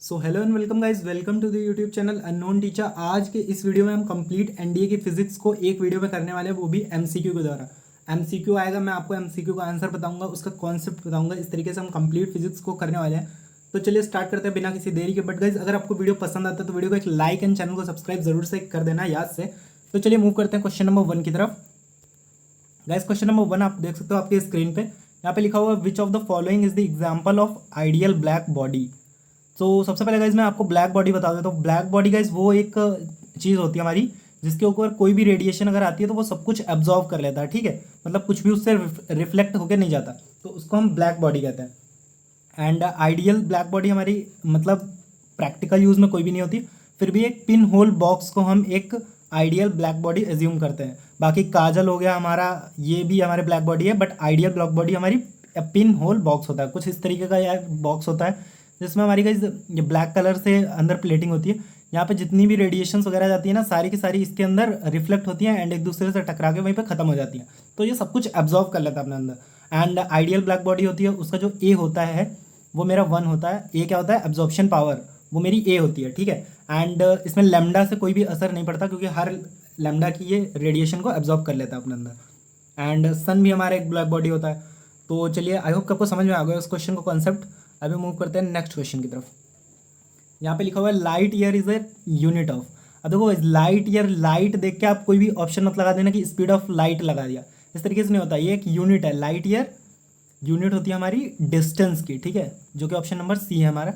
So hello and welcome guys, welcome to the YouTube channel unknown teacher. आज के इस video में हम कंप्लीट एनडीए की फिजिक्स को एक वीडियो में करने वाले हैं, वो भी एमसीक्यू के द्वारा। एमसीक्यू आएगा, मैं आपको एमसीक्यू का आंसर बताऊंगा, उसका कॉन्सेप्ट बताऊंगा। इस तरीके से हम कंप्लीट फिजिक्स को करने वाले हैं। तो चलिए स्टार्ट करते हैं बिना किसी देरी के। बट गाइज, अगर आपको वीडियो पसंद आता है तो वीडियो को एक लाइक एंड चैनल को सब्सक्राइब जरूर से कर देना याद से। तो चलिए मूव करते हैं क्वेश्चन नंबर 1 की तरफ। गाइज क्वेश्चन नंबर 1 आप देख सकते हो आपके स्क्रीन पे। यहाँ पे लिखा हुआ है which of the following is the example of ideal black body. तो सबसे पहले गाइज मैं आपको ब्लैक बॉडी बता देता हूँ। ब्लैक बॉडी गाइज वो एक चीज़ होती है हमारी, जिसके ऊपर कोई भी रेडिएशन अगर आती है तो वो सब कुछ एब्जॉर्व कर लेता है। ठीक है, मतलब कुछ भी उससे रिफ्लेक्ट होकर नहीं जाता, तो उसको हम ब्लैक बॉडी कहते हैं। एंड आइडियल ब्लैक बॉडी हमारी मतलब प्रैक्टिकल यूज़ में कोई भी नहीं होती, फिर भी एक पिन होल बॉक्स को हम एक आइडियल ब्लैक बॉडी एज्यूम करते हैं। बाकी काजल हो गया हमारा, ये भी हमारे ब्लैक बॉडी है, बट आइडियल ब्लैक बॉडी हमारी पिन होल बॉक्स होता है। कुछ इस तरीके का यह बॉक्स होता है जिसमें हमारी गाइस ये ब्लैक कलर से अंदर प्लेटिंग होती है। यहाँ पे जितनी भी रेडिएशंस वगैरह जाती है ना, सारी की सारी इसके अंदर रिफ्लेक्ट होती हैं एंड एक दूसरे से टकरा के वहीं पे खत्म हो जाती हैं। तो ये सब कुछ एब्जॉर्व कर लेता है अपने अंदर। एंड आइडियल ब्लैक बॉडी होती है, उसका जो ए होता है वो मेरा 1 होता है। ए क्या होता है? एब्जॉर्प्शन पावर, वो मेरी ए होती है। ठीक है, एंड इसमें लैम्डा से कोई भी असर नहीं पड़ता, क्योंकि हर लैम्डा की ये रेडिएशन को एब्जॉर्ब कर लेता है अपने अंदर। एंड सन भी हमारा एक ब्लैक बॉडी होता है। तो चलिए, आई होप आपको समझ में आ गया उस क्वेश्चन का कॉन्सेप्ट। अभी मूव करते हैं नेक्स्ट क्वेश्चन की तरफ। यहाँ पे लिखा हुआ है light year is a unit of. अब देखो लाइट ईयर, लाइट देख के आप कोई भी ऑप्शन मत लगा देना कि स्पीड ऑफ लाइट लगा दिया, इस तरीके से नहीं होता। ये एक यूनिट है, लाइट ईयर यूनिट होती है हमारी डिस्टेंस की। ठीक है, जो कि ऑप्शन नंबर सी है हमारा।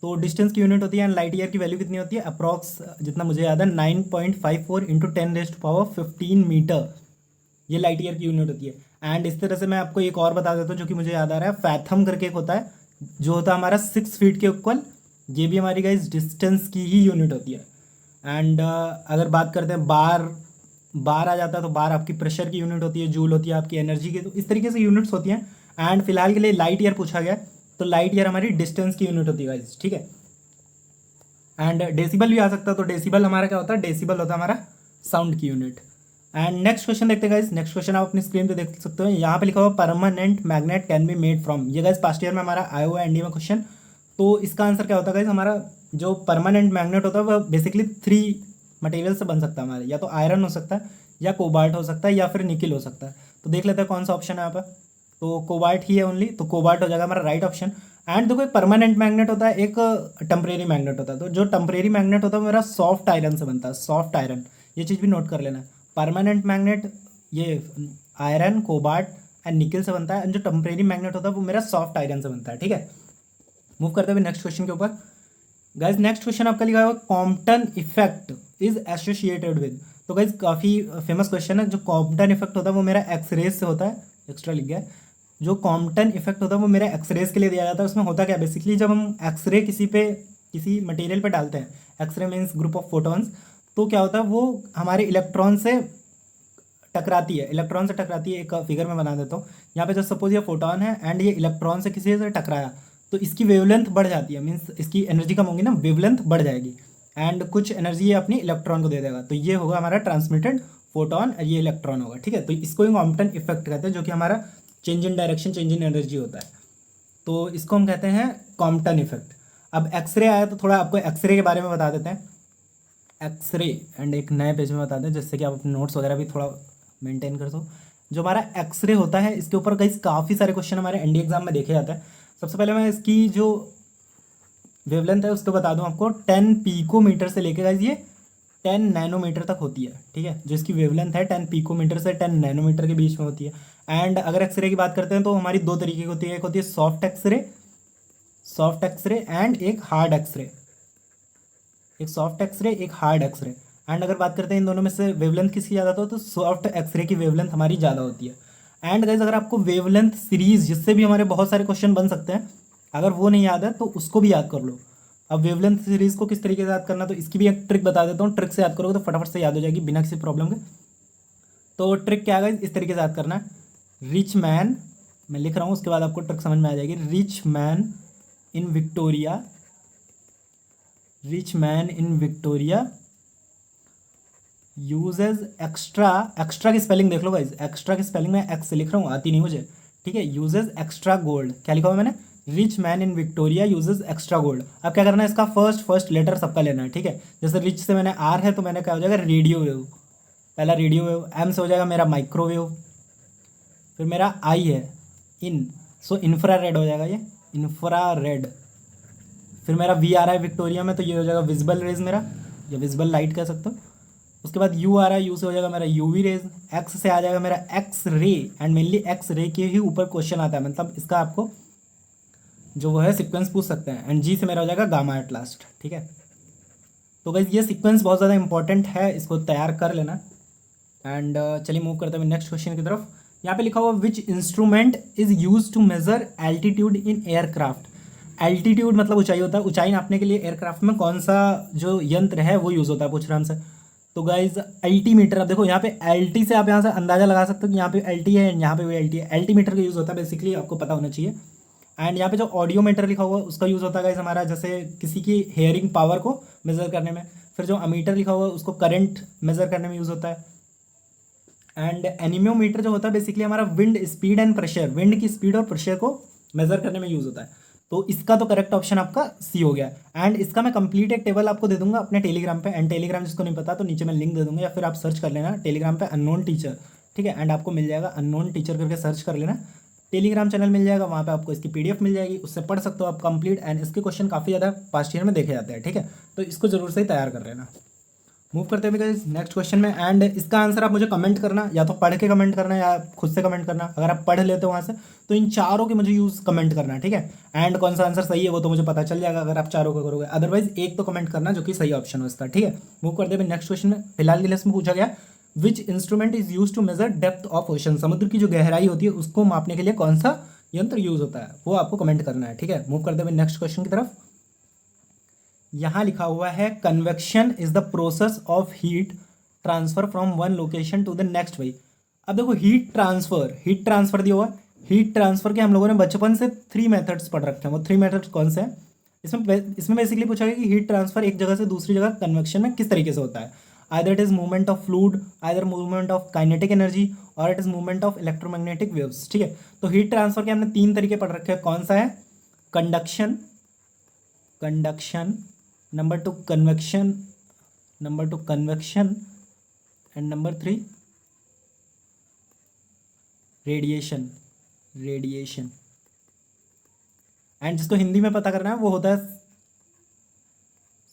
तो डिस्टेंस की यूनिट होती है एंड लाइट ईयर की वैल्यू कितनी होती है? अप्रॉक्स, जितना मुझे याद है, 9.54 इंटू 10⁻15 मीटर, ये लाइट ईयर की यूनिट होती है। एंड इस तरह से मैं आपको एक और बता देता हूँ जो कि मुझे याद आ रहा है, फैथम करके एक होता है जो होता है हमारा 6 फीट के इक्वल। ये भी हमारी गाइस डिस्टेंस की ही यूनिट होती है। एंड अगर बात करते हैं बार, बार आ जाता है तो बार आपकी प्रेशर की यूनिट होती है, जूल होती है आपकी एनर्जी की। तो इस तरीके से यूनिट्स होती हैं। एंड फिलहाल के लिए लाइट ईयर पूछा गया, तो लाइट ईयर हमारी डिस्टेंस की यूनिट होती है गाइस। ठीक है, एंड डेसिबल भी आ सकता है, तो डेसिबल हमारा क्या होता है? डेसिबल होता है हमारा साउंड की यूनिट। एंड नेक्स्ट क्वेश्चन देखते हैं गाइस। नेक्स्ट क्वेश्चन आप अपनी स्क्रीन पे देख सकते हो। यहाँ पे लिखा हुआ permanent magnet can be made from. ये गाइस पास्ट ईयर में हमारा आया हुआ है एनडीए में क्वेश्चन। तो इसका आंसर क्या होता है गाइस? हमारा जो परमानेंट मैग्नेट होता है वह बेसिकली 3 मटेरियल से बन सकता है हमारे, या तो आयरन हो सकता है, या कोबाल्ट हो सकता है, या फिर निकिल हो सकता है। तो देख लेते हैं कौन सा ऑप्शन है यहाँ पर। तो कोबाल्ट ही है ओनली, तो कोबाल्ट हो जाएगा हमारा राइट ऑप्शन। एंड देखो, एक परमानेंट मैग्नेट होता है, एक टेम्परेरी मैग्नेट होता है। तो जो टेम्परेरी मैग्नेट होता है वो मेरा सॉफ्ट आयरन से बनता है, सॉफ्ट आयरन। ये चीज़ भी नोट कर लेना। परमानेंट मैग्नेट ये आयरन, कोबाल्ट एंड निकल से बनता है, एंड जो टेम्परेरी मैग्नेट होता है वो मेरा सॉफ्ट आयरन से बनता है। ठीक है, मूव करते हुए नेक्स्ट क्वेश्चन के ऊपर। गाइज नेक्स्ट क्वेश्चन आपका लिखा हुआ Compton effect is associated with. तो गाइज काफ़ी फेमस क्वेश्चन है। जो कॉम्पटन इफेक्ट होता है वो मेरा एक्सरेज से होता है, एक्स्ट्रा लिख गया है। जो कॉम्पटन इफेक्ट होता है वो मेरा एक्सरेज के लिए दिया जाता है। उसमें होता क्या है? बेसिकली जब हम एक्सरे किसी मटेरियल पे डालते हैं, x-ray means group of photons, तो क्या होता है? वो हमारे इलेक्ट्रॉन से टकराती है, इलेक्ट्रॉन से टकराती है। एक फिगर में बना देता हूँ। यहाँ पे जो सपोज ये फोटॉन है एंड ये इलेक्ट्रॉन से किसी से टकराया, तो इसकी वेवलेंथ बढ़ जाती है, मीन्स इसकी एनर्जी कम होगी ना, वेवलेंथ बढ़ जाएगी। एंड कुछ एनर्जी ये अपनी इलेक्ट्रॉन को दे देगा, तो ये होगा हमारा ट्रांसमिटेड फोटोन और ये इलेक्ट्रॉन होगा। ठीक है, तो इसको ही कॉम्पटन इफेक्ट कहते हैं, जो कि हमारा change in direction, change in energy होता है। तो इसको हम कहते हैं कॉम्पटन इफेक्ट। अब एक्सरे आया तो थोड़ा आपको एक्सरे के बारे में बता देते हैं। एक्सरे एंड एक नए पेज में बता दें, जिससे कि आप अपने नोट्स वगैरह भी थोड़ा मेंटेन कर दो। जो हमारा एक्सरे होता है, इसके ऊपर कई काफ़ी सारे क्वेश्चन हमारे एनडीए एग्जाम में देखे जाते हैं। सबसे पहले मैं इसकी जो वेवलेंथ है उसको बता दूं आपको। 10 पिकोमीटर से लेकर गाइस ये 10 नैनोमीटर तक होती है। ठीक है, जो इसकी वेवलेंथ है 10 पिकोमीटर से 10 नैनोमीटर के बीच में होती है। एंड अगर एक्सरे की बात करते हैं तो हमारी 2 तरीके की होती है। एक होती है soft x-ray, soft x-ray and एक हार्ड एक्सरे। एक सॉफ्ट एक्सरे, एक हार्ड एक्सरे। एंड अगर बात करते हैं इन दोनों में से वेवलेंथ किसकी ज़्यादा हो, तो सॉफ्ट एक्सरे की वेवलेंथ हमारी ज़्यादा होती है। एंड गाइज अगर आपको वेवलेंथ सीरीज, जिससे भी हमारे बहुत सारे क्वेश्चन बन सकते हैं, अगर वो नहीं याद है तो उसको भी याद कर लो। अब वेवलेंथ सीरीज को किस तरीके से याद करना, तो इसकी भी एक ट्रिक बता देता हूँ। ट्रिक से याद करोगे तो फटाफट से याद हो जाएगी बिना किसी प्रॉब्लम के। तो ट्रिक क्या है, इस तरीके से याद करना है। रिच मैन, मैं लिख रहा हूँ, उसके बाद आपको ट्रिक समझ में आ जाएगी। Rich man in Victoria, rich man in Victoria uses extra, extra की स्पेलिंग देख लो गाइज, एक्स्ट्रा की स्पेलिंग में एक्स लिख रहा हूँ, आती नहीं मुझे। ठीक है, यूजेज एक्स्ट्रा गोल्ड। क्या लिखा हुआ मैंने? Rich man in Victoria uses extra gold. अब क्या करना है, इसका फर्स्ट लेटर सबका लेना है, ठीक है। जैसे रिच से मैंने आर है तो मैंने क्या हो जाएगा रेडियो वेव, पहला रेडियो वेव। एम से हो जाएगा मेरा माइक्रोवेव, फिर मेरा आई है इन, सो इंफ्रा रेड हो जाएगा ये, इंफ्रा रेड। फिर मेरा वी आ रहा है विक्टोरिया में, तो ये हो जाएगा विजिबल रेज मेरा, या विजिबल लाइट कह सकते हो। उसके बाद यू आ रहा है, यू से हो जाएगा मेरा यूवी रेज। एक्स से आ जाएगा मेरा X ray, and mainly X ray के ही ऊपर क्वेश्चन आता है, मतलब इसका आपको जो वो है सीक्वेंस पूछ सकते हैं। एंड जी से मेरा हो जाएगा गामा एट लास्ट, ठीक है। तो गाइस ये सीक्वेंस बहुत ज़्यादा इंपॉर्टेंट है, इसको तैयार कर लेना। एंड चलिए मूव करते हैं नेक्स्ट क्वेश्चन की तरफ। यहाँ पे लिखा हुआ which instrument is use to measure altitude in aircraft. Altitude मतलब ऊंचाई होता है, ऊंचाई नापने के लिए एयरक्राफ्ट में कौन सा जो यंत्र है वो यूज़ होता है, पूछ रहा हमसे। तो गाइज अल्टीमीटर, अब देखो यहाँ पे एल्टी से आप यहाँ से अंदाजा लगा सकते हो कि यहाँ पे एल्टी है, यहाँ पे भी एल्टी है। एल्टीमीटर का यूज़ होता है बेसिकली, आपको पता होना चाहिए। एंड यहाँ पे जो ऑडियोमीटर लिखा हुआ है उसका यूज़ होता है गाइज हमारा, जैसे किसी की हेयरिंग पावर को मेजर करने में। फिर जो अमीटर लिखा हुआ है उसको करंट मेजर करने में यूज़ होता है। एंड एनीमोमीटर जो होता है बेसिकली हमारा wind speed and pressure, wind की स्पीड और प्रेशर को मेजर करने में यूज़ होता है। तो इसका तो करेक्ट ऑप्शन आपका सी हो गया। एंड इसका मैं कंप्लीट एक टेबल आपको दे दूंगा अपने टेलीग्राम पे। एंड टेलीग्राम जिसको नहीं पता तो नीचे मैं लिंक दे दूंगा, या फिर आप सर्च कर लेना टेलीग्राम पे अननोन टीचर, ठीक है। एंड आपको मिल जाएगा अननोन टीचर करके सर्च कर लेना, टेलीग्राम चैनल मिल जाएगा, वहाँ पे आपको इसकी पीडीएफ मिल जाएगी, उससे पढ़ सकते हो आप कंप्लीट। एंड इसके क्वेश्चन काफ़ी ज़्यादा पास्ट ईयर में देखे जाते हैं, ठीक है। तो इसको जरूर से ही तैयार कर लेना। मूव करते हैं गाइस नेक्स्ट क्वेश्चन में। एंड इसका आंसर आप मुझे कमेंट करना, या तो पढ़ के कमेंट करना या खुद से कमेंट करना। अगर आप पढ़ लेते हो वहाँ से तो इन चारों के मुझे यूज़ कमेंट करना, ठीक है। एंड कौन सा आंसर सही है वो तो मुझे पता चल जाएगा अगर आप चारों का करोगे, अदरवाइज एक तो कमेंट करना जो कि सही ऑप्शन हो इसका, ठीक है। मूव करते हैं नेक्स्ट क्वेश्चन में। फिलहाल के लिए इसमें पूछा गया which instrument is use to measure depth of ocean. समुद्र की जो गहराई होती है उसको मापने के लिए कौन सा यंत्र यूज होता है, वो आपको कमेंट करना है, ठीक है। मूव करते हैं नेक्स्ट क्वेश्चन की तरफ। यहाँ लिखा हुआ है convection is the process of heat transfer from one location to the next way. अब देखो हीट ट्रांसफर दिया हुआ। हीट ट्रांसफर के हम लोगों ने बचपन से 3 मेथड्स पढ़ रखे हैं, वो 3 मेथड्स कौन से हैं। इसमें बेसिकली पूछा गया कि हीट ट्रांसफर एक जगह से दूसरी जगह कन्वेक्शन में किस तरीके से होता है। Either it is movement of fluid, either movement of kinetic energy, और it is movement of electromagnetic waves, ठीक है। तो हीट ट्रांसफर के हमने 3 तरीके पढ़ रखे हैं, कौन सा है conduction, number 2 convection, and number 3 radiation. And जिसको हिंदी में पता करना है वो होता है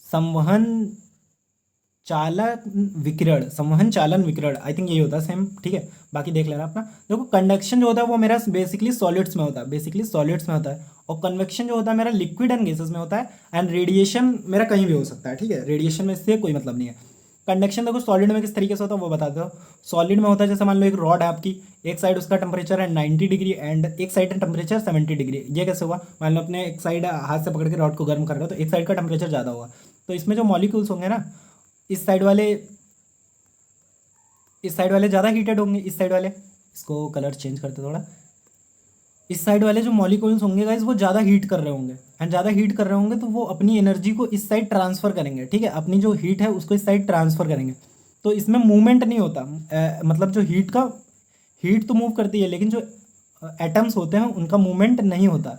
संवहन चालन विकिरण, आई थिंक यही होता है सेम, ठीक है। बाकी देख लेना अपना। देखो कंडक्शन जो होता है वो मेरा बेसिकली सॉलिड्स में होता है, और कन्वेक्शन जो होता है मेरा लिक्विड एंड गैसेस में होता है। एंड रेडिएशन मेरा कहीं भी हो सकता है, ठीक है। रेडिएशन में इससे कोई मतलब नहीं है। कंडक्शन देखो सॉलिड में किस तरीके से होता है वो बता दो। सॉलिड में होता है जैसे मान लो एक रॉड है आपकी, एक साइड उसका टेम्परेचर है 90 डिग्री एंड एक साइड का टेम्परेचर 70 डिग्री। ये कैसे हुआ, मान लो अपने एक साइड हाथ से पकड़ के रॉड को गर्म कर रहे हो तो एक साइड का टेम्परेचर ज़्यादा होगा, तो इसमें जो मॉलिक्यूल्स होंगे ना इस साइड वाले ज़्यादा हीटेड होंगे, इस साइड वाले, इसको कलर चेंज करते थोड़ा, इस साइड वाले जो मॉलिक्यूल्स होंगे गाइस वो ज़्यादा हीट कर रहे होंगे। एंड ज़्यादा हीट कर रहे होंगे तो वो अपनी एनर्जी को इस साइड ट्रांसफ़र करेंगे, ठीक है। अपनी जो हीट है उसको इस साइड ट्रांसफ़र करेंगे, तो इसमें मूवमेंट नहीं होता। मतलब जो हीट तो मूव करती है, लेकिन जो एटम्स होते हैं उनका मूवमेंट नहीं होता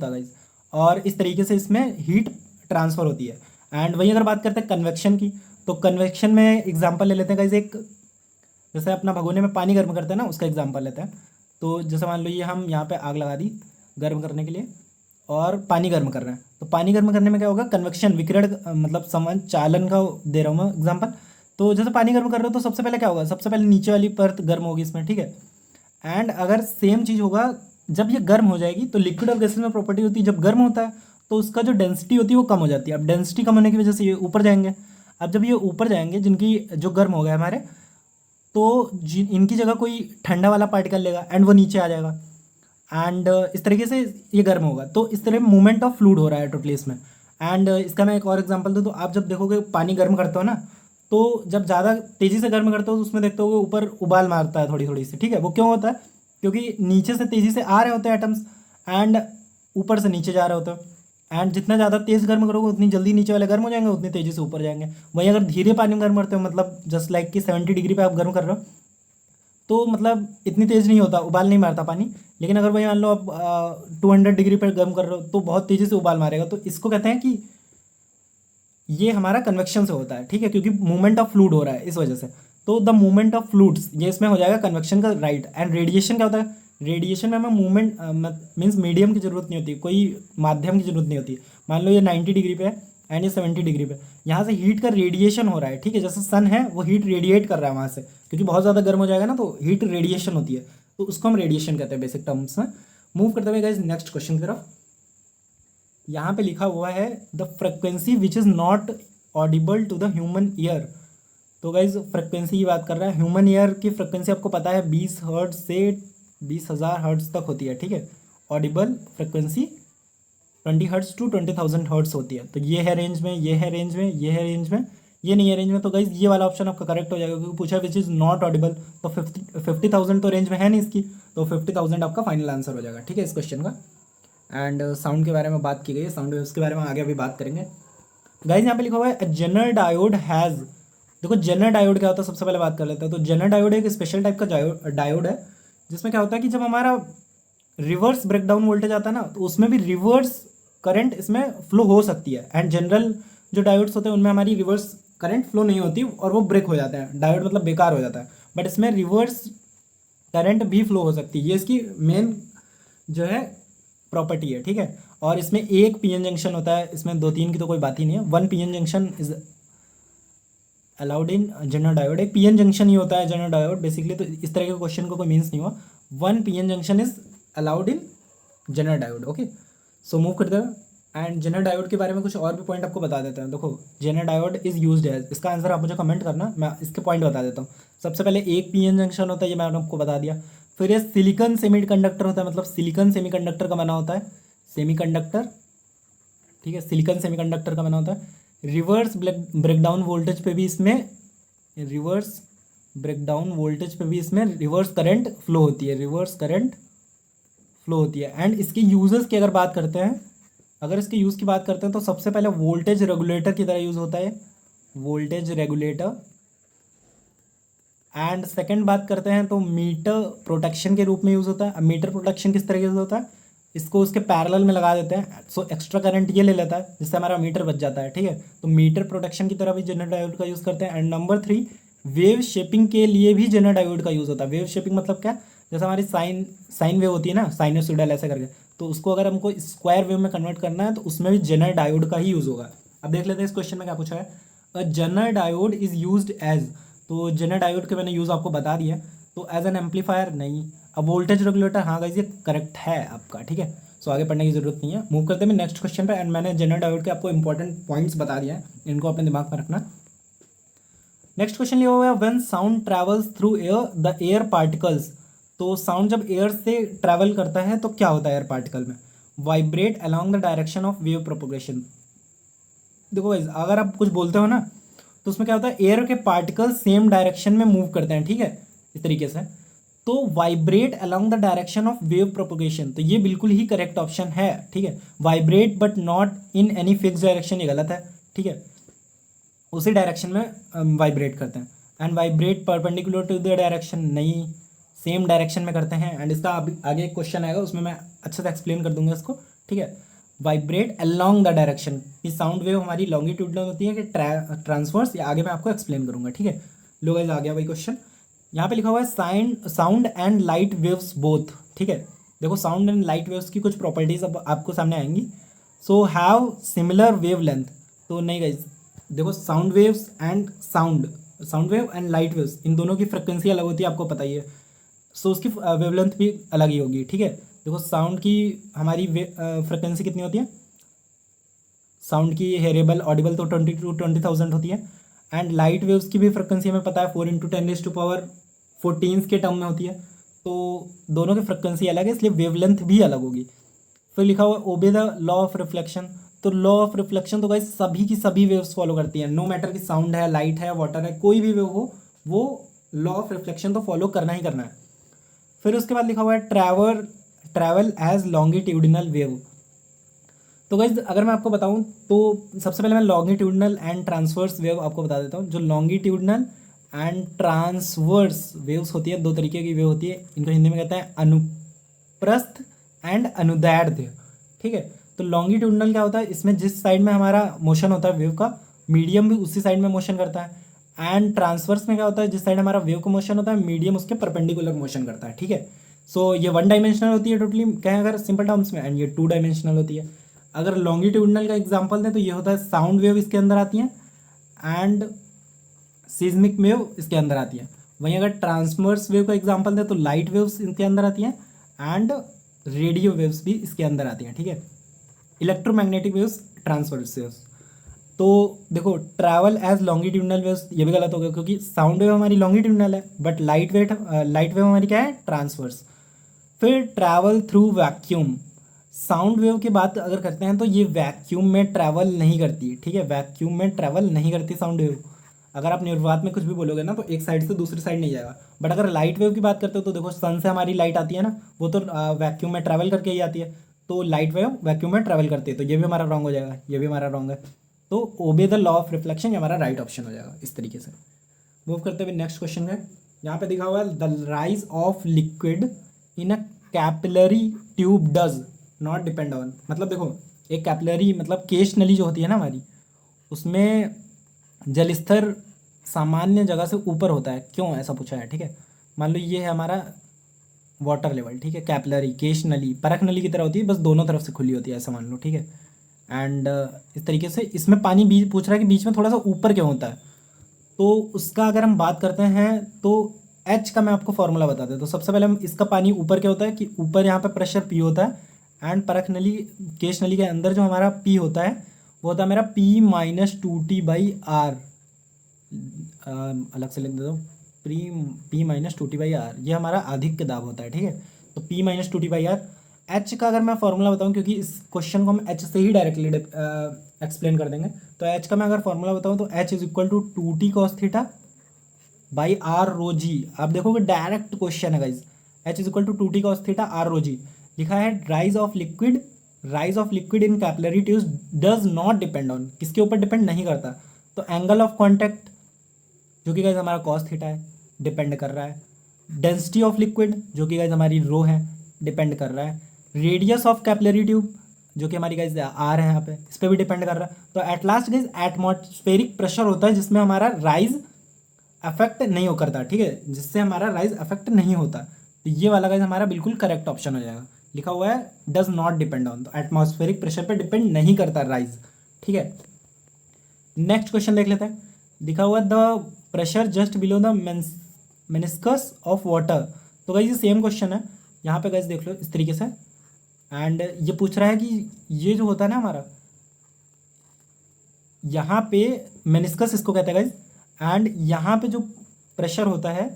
गाइस। और इस तरीके से इसमें हीट ट्रांसफ़र होती है। एंड वही अगर बात करते हैं कन्वेक्शन की, तो कन्वेक्शन में एग्जांपल ले लेते हैं गाइस, एक जैसे अपना भगोने में पानी गर्म करते हैं ना उसका एग्जांपल लेते हैं। तो जैसे मान लो ये हम यहाँ पे आग लगा दी गर्म करने के लिए और पानी गर्म कर रहे हैं, तो पानी गर्म करने में क्या होगा, कन्वेक्शन विकिरण, मतलब संवहन चालन का दे रहा हूँ मैं एग्जांपल। तो जैसे पानी गर्म कर रहे हो तो सबसे पहले क्या होगा, सबसे पहले नीचे वाली परत गर्म होगी इसमें, ठीक है। एंड अगर सेम चीज़ होगा जब ये गर्म हो जाएगी, तो लिक्विड और गैसेस में प्रॉपर्टी होती है जब गर्म होता है तो उसका जो डेंसिटी होती है वो कम हो जाती है। अब डेंसिटी कम होने की वजह से ये ऊपर जाएंगे। अब जब ये ऊपर जाएंगे जिनकी जो गर्म हो गया हमारे, तो इनकी जगह कोई ठंडा वाला पार्टिकल लेगा एंड वो नीचे आ जाएगा। एंड इस तरीके से ये गर्म होगा, तो इस तरह मूवमेंट ऑफ फ्लूइड हो रहा है टोटली इसमें। एंड इसका मैं एक और एग्जांपल दूँ तो आप जब देखोगे पानी गर्म करते हो ना, तो जब ज़्यादा तेज़ी से गर्म करते हो तो उसमें देखते हो ऊपर उबाल मारता है थोड़ी थोड़ी सी, ठीक है। वो क्यों होता है, क्योंकि नीचे से तेज़ी से आ रहे होते हैं एटम्स एंड ऊपर से नीचे जा रहे होते हैं। एंड जितना ज़्यादा तेज़ गर्म करोगे उतनी जल्दी नीचे वाले गर्म हो जाएंगे, उतनी तेज़ी से ऊपर जाएंगे। वहीं अगर धीरे पानी में गर्म करते हो, मतलब जस्ट लाइक कि 70 डिग्री पे आप गर्म कर रहे हो, तो मतलब इतनी तेज़ नहीं होता, उबाल नहीं मारता पानी, लेकिन अगर वही मान लो आप 200 डिग्री पर गर्म कर रहे हो तो बहुत तेज़ी से उबाल मारेगा। तो इसको कहते हैं कि ये हमारा कन्वेक्शन से होता है, ठीक है, क्योंकि मूवमेंट ऑफ फ्लूइड हो रहा है इस वजह से। तो द मूवमेंट ऑफ फ्लूइड्स ये इसमें हो जाएगा कन्वेक्शन का, राइट। एंड रेडिएशन क्या होता है? रेडिएशन में हमें मूवमेंट मीन्स मीडियम की जरूरत नहीं होती, कोई माध्यम की जरूरत नहीं होती। मान लो ये 90 डिग्री पे है एंड ये 70 डिग्री पे, यहाँ से हीट का रेडिएशन हो रहा है, ठीक है, जैसे सन है वो हीट रेडिएट कर रहा है वहाँ से, क्योंकि बहुत ज़्यादा गर्म हो जाएगा ना तो हीट रेडिएशन होती है, तो उसको हम रेडिएशन कहते हैं बेसिक टर्म्स में। मूव करते हुए गाइस नेक्स्ट क्वेश्चन की तरफ। यहाँ पे लिखा हुआ है the frequency which is not audible to the human ear. तो गाइज फ्रिक्वेंसी की बात कर रहा है। ह्यूमन ईयर की फ्रिक्वेंसी आपको पता है 20 हर्ट्ज से 20,000 हर्ट्ज तक होती है, ठीक है। Audible frequency 20 hertz to 20,000 hertz होती है। तो ये है रेंज में, ये है रेंज में, ये है रेंज में, ये नहीं है रेंज में। तो गाइज ये वाला ऑप्शन आपका करेक्ट हो जाएगा, क्योंकि पूछा विच इज़ नॉट ऑडिबल। तो 50,000 तो रेंज में है नहीं इसकी, तो 50,000 आपका फाइनल आंसर हो जाएगा, ठीक है, इस क्वेश्चन का। एंड साउंड के बारे में बात की गई है, साउंड वेव्स के बारे में आगे अभी बात करेंगे। गाइज यहाँ पे लिखा हुआ है जेनर डायोड हैज़। देखो जेनर डायोड क्या होता है, सबसे पहले बात कर लेते हैं। तो जेनर डायोड एक स्पेशल टाइप का डायोड है, जिसमें क्या होता है कि जब हमारा रिवर्स ब्रेकडाउन वोल्टेज आता है ना, तो उसमें भी रिवर्स करंट इसमें फ्लो हो सकती है। एंड जनरल जो डायोड्स होते हैं उनमें हमारी रिवर्स करंट फ्लो नहीं होती और वो ब्रेक हो जाते हैं, डायोड मतलब बेकार हो जाता है। बट इसमें रिवर्स करंट भी फ्लो हो सकती है, ये इसकी मेन जो है प्रॉपर्टी है, ठीक है। और इसमें एक पीएन जंक्शन होता है, इसमें 2-3 की तो कोई बात ही नहीं है। 1 PN junction is allowed in general diode. एक पीएन जंक्शन ही होता है जनरल डायोड बेसिकली, तो इस तरह के क्वेश्चन को कोई मीन्स नहीं हुआ। 1 PN junction is allowed in general diode, okay. So move करते हैं एंड जनरल डायोड के बारे में कुछ और भी पॉइंट आपको बता देते हैं। देखो general diode is used as, इसका आंसर आप मुझे कमेंट करना, मैं इसके पॉइंट बता देता हूँ। सबसे पहले एक पीएन जंक्शन होता है, ये मैंने आपको बता दिया। फिर ये सिलिकॉन सेमीकंडक्टर होता है, मतलब सिलिकॉन सेमीकंडक्टर का बना होता है, सेमीकंडक्टर, ठीक है, सिलिकॉन सेमीकंडक्टर का बना होता है। रिवर्स ब्रेकडाउन वोल्टेज पे भी इसमें रिवर्स ब्रेकडाउन वोल्टेज पे भी इसमें रिवर्स करंट फ्लो होती है, रिवर्स करंट फ्लो होती है। एंड इसके यूजेस की अगर बात करते हैं, अगर इसके यूज़ की बात करते हैं तो सबसे पहले वोल्टेज रेगुलेटर की तरह यूज़ होता है, वोल्टेज रेगुलेटर। एंड सेकंड बात करते हैं तो मीटर प्रोटेक्शन के रूप में यूज़ होता है। अब मीटर प्रोटेक्शन किस तरह यूज़ होता है, इसको उसके पैरेलल में लगा देते हैं, सो एक्स्ट्रा करंट ये ले लेता है, जिससे हमारा मीटर बच जाता है, ठीक है। तो मीटर प्रोटेक्शन की तरह भी जनरल डायोड का यूज़ करते हैं। एंड नंबर 3, वेव शेपिंग के लिए भी जनरल डायोड का यूज़ होता है। वेव शेपिंग मतलब क्या, जैसे हमारी साइन वेव होती है ना, साइनोसॉइडल ऐसे करके, तो उसको अगर हमको स्क्वायर वेव में कन्वर्ट करना है तो उसमें भी जनरल डायोड का ही यूज़ होगा। अब देख लेते हैं इस क्वेश्चन में क्या पूछा है। A general diode is used as, तो जनरल डायोड के मैंने यूज़ आपको बता दिया। तो एज एन एम्पलीफायर नहीं। अब वोल्टेज रेगुलेटर, हाँ गाइस ये करेक्ट है आपका, ठीक है। सो आगे पढ़ने की जरूरत नहीं है। मूव करते हैं नेक्स्ट क्वेश्चन पे। एंड मैंने जनरल डायोड के आपको इंपॉर्टेंट पॉइंट्स बता दिया है, इनको अपने दिमाग में रखना। नेक्स्ट क्वेश्चन लिया हुआ है when sound travels through air the air particles. तो साउंड जब एयर से ट्रैवल करता है तो क्या होता है एयर पार्टिकल में, vibrate along the direction of wave propagation. देखो गाइस अगर आप कुछ बोलते हो ना तो उसमें क्या होता है, एयर के पार्टिकल सेम डायरेक्शन में मूव करते हैं, ठीक है, इस तरीके से। तो vibrate along the direction of wave propagation, तो ये बिल्कुल ही करेक्ट ऑप्शन है, ठीक है। Vibrate but not in any fix direction, ये गलत है, ठीक है, उसी डायरेक्शन में वाइब्रेट करते हैं। And vibrate perpendicular to the direction, नहीं, सेम डायरेक्शन में करते हैं। एंड इसका आगे एक क्वेश्चन आएगा उसमें मैं अच्छे से एक्सप्लेन कर दूंगा इसको, ठीक है। वाइब्रेट अलॉन्ग द डायरेक्शन, ये साउंड वेव हमारी लॉन्गिट्यूडनल होती है कि ट्रांसवर्स, ये आगे मैं आपको एक्सप्लेन करूंगा, ठीक है। लो गाइस आ गया वही क्वेश्चन। यहाँ पे लिखा हुआ है sound and light waves both, ठीक है। देखो साउंड एंड लाइट वेव्स की कुछ प्रॉपर्टीज अब आपको सामने आएंगी। So have similar wavelength, तो नहीं गाइस, देखो sound waves and sound wave and light waves, इन दोनों की फ्रिक्वेंसी अलग होती है, आपको पता ही है। सो उसकी वेवलेंथ भी अलग ही होगी, ठीक है। देखो साउंड की हमारी फ्रिक्वेंसी कितनी होती है, साउंड की हेरेबल ऑडिबल तो 20 to 20,000 होती है। एंड लाइट वेव्स की भी फ्रिक्वेंसी हमें पता है 4 × 10⁻14 के टर्म में होती है। तो दोनों की फ्रिक्वेंसी अलग है, इसलिए वेवलेंथ भी अलग होगी। फिर लिखा हुआ obey the law of reflection, तो लॉ ऑफ रिफ्लेक्शन तो गाइस सभी की सभी वेव्स फॉलो करती हैं, नो मैटर कि साउंड है, लाइट है, वाटर है, कोई भी वेव हो, वो लॉ ऑफ रिफ्लेक्शन तो फॉलो करना ही करना है। फिर उसके बाद लिखा हुआ है ट्रैवल एज लॉन्गिट्यूडिनल वेव। तो गाइज अगर मैं आपको बताऊं तो सबसे पहले मैं लॉन्गिट्यूडनल एंड ट्रांसवर्स वेव आपको बता देता हूं। जो लॉन्गिट्यूडनल एंड ट्रांसवर्स वेव्स होती है, दो तरीके की वेव होती है, इनको हिंदी में कहते हैं प्रस्थ एंड अनुदैर्ध्य, ठीक है। तो लॉन्गिट्यूडनल क्या होता है, इसमें जिस साइड में हमारा मोशन होता है वेव का, मीडियम भी उसी साइड में मोशन करता है। एंड ट्रांसवर्स में क्या होता है, जिस साइड हमारा वेव का मोशन होता है, मीडियम उसके परपेंडिकुलर मोशन करता है, ठीक है। सो ये 1 डायमेंशनल होती है टोटली, कहें अगर सिंपल टर्म्स में, एंड ये 2 डायमेंशनल होती है। अगर लॉन्गिट्यूडनल का एग्जांपल दें तो ये होता है साउंड वेव इसके अंदर आती है, एंड सिज्मिक वेव इसके अंदर आती है। वहीं अगर ट्रांसवर्स वेव का एग्जांपल दें तो लाइट वेव्स इनके अंदर आती हैं, एंड रेडियो वेव्स भी इसके अंदर आती हैं, ठीक है। Electromagnetic waves, transverse waves. तो देखो, ट्रैवल एज लॉन्गिट्यूडनल वेव्स, ये भी गलत हो गया क्योंकि साउंड वेव हमारी लॉन्गिट्यूडनल है, बट लाइट वेव हमारी क्या है, ट्रांसवर्स। फिर travel through vacuum, sound wave की बात अगर करते हैं तो ये वैक्यूम में ट्रैवल नहीं करती, ठीक है। वैक्यूम में ट्रैवल नहीं करती साउंड वेव। अगर आप निर्वात में कुछ भी बोलोगे ना तो एक साइड से दूसरी साइड नहीं जाएगा। बट अगर लाइट वेव की बात करते हो तो देखो, सन से हमारी लाइट आती है ना, वो तो वैक्यूम में ट्रैवल करके ही आती है, तो लाइट वेव वैक्यूम में ट्रैवल करती है, तो ये भी हमारा रॉन्ग हो जाएगा, ये भी हमारा रॉन्ग है। तो obey the law of reflection, ये हमारा राइट ऑप्शन हो जाएगा इस तरीके से। मूव करते हुए नेक्स्ट क्वेश्चन है, यहाँ पे दिखा हुआ है the rise of liquid in a capillary tube does not depend on. मतलब देखो, एक कैपिलरी मतलब केश नली जो होती है ना हमारी, उसमें जल स्तर सामान्य जगह से ऊपर होता है, क्यों ऐसा पूछा है, ठीक है। मान लो ये है हमारा वाटर लेवल, ठीक है। कैपिलरी, केश नली परख नली की तरह होती है, बस दोनों तरफ से खुली होती है, ऐसा मान लो, ठीक है। एंड इस तरीके से इसमें पानी बीच पूछ रहा है कि बीच में थोड़ा सा ऊपर क्यों होता है, तो उसका अगर हम बात करते हैं तो एच का मैं आपको फॉर्मूला बता देता हूँ। तो सबसे पहले हम इसका पानी ऊपर क्या होता है कि ऊपर यहाँ पे प्रेशर पी होता है, एंड परख नली, केश नली के अंदर जो हमारा पी होता है वो होता है मेरा पी माइनस 2T/R, अलग से लिख देता हूँ, पी माइनस 2T/R, ये हमारा अधिक के दाब होता है, ठीक है। तो पी माइनस 2T/R। एच का अगर मैं फॉर्मूला बताऊँ, क्योंकि इस क्वेश्चन को हम एच से ही डायरेक्टली एक्सप्लेन कर देंगे, तो एच का मैं अगर फॉर्मूला बताऊँ तो h is equal to 2T cos theta by r rho g. आप देखोगे डायरेक्ट क्वेश्चन है guys, h is equal to 2T cos theta r rho g. लिखा है rise of liquid in capillary tube does not depend on, किसके ऊपर depend नहीं करता, तो एंगल ऑफ कॉन्टैक्ट जो कि गाइज हमारा कॉस थीटा है, डिपेंड कर रहा है। डेंसिटी ऑफ लिक्विड जो कि गाइज हमारी रो है, डिपेंड कर रहा है। रेडियस ऑफ कैपिलरी ट्यूब जो कि हमारी गाइज आर है यहाँ पे, इस पर भी डिपेंड कर रहा है। तो at last guys atmospheric pressure होता है जिसमें हमारा राइज अफेक्ट नहीं हो करता, ठीक है, जिससे हमारा राइज अफेक्ट नहीं होता। तो ये वाला गाइज हमारा बिल्कुल करेक्ट ऑप्शन हो जाएगा। लिखा हुआ है डज नॉट डिपेंड ऑन, तो एटमॉस्फेरिक प्रेशर पे डिपेंड नहीं करता राइज, ठीक है। नेक्स्ट क्वेश्चन देख लेते हैं। दिखा हुआ the pressure just below the meniscus of water. तो गाइज ये सेम क्वेश्चन है, यहाँ पे गाइज देख लो इस तरीके से। एंड ये पूछ रहा है कि ये जो होता है ना हमारा, यहाँ पे मेनिस्कस इसको कहते हैं गाइज, एंड यहाँ पे जो प्रेशर होता है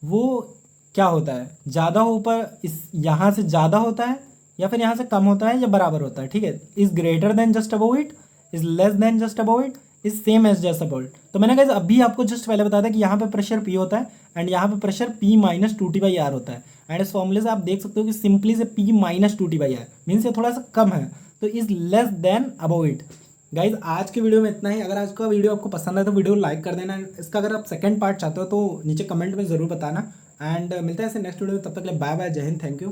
वो क्या होता है, ज़्यादा ऊपर इस यहाँ से ज़्यादा होता है या फिर यहाँ से कम होता है या बराबर होता है, ठीक है। Is greater than just about it, is less than just about it, is same as just about. तो मैंने कहा अभी आपको जस्ट पहले बताया था कि यहाँ पे प्रेशर पी होता है एंड यहाँ पे प्रेशर पी माइनस 2T/R होता है। एंड इस फॉर्मूले से आप देख सकते हो कि सिंपली से पी माइनस 2T/R मीन्स ये थोड़ा सा कम है, तो is less than above it. Guys आज के वीडियो में इतना ही। अगर आज का वीडियो आपको पसंद है तो वीडियो लाइक कर देना। इसका अगर आप सेकंड पार्ट चाहते हो तो नीचे कमेंट में ज़रूर बताना। एंड मिलता है ऐसे नेक्स्ट वीडियो में, तब तक के लिए बाय बाय, जय हिंद, थैंक यू।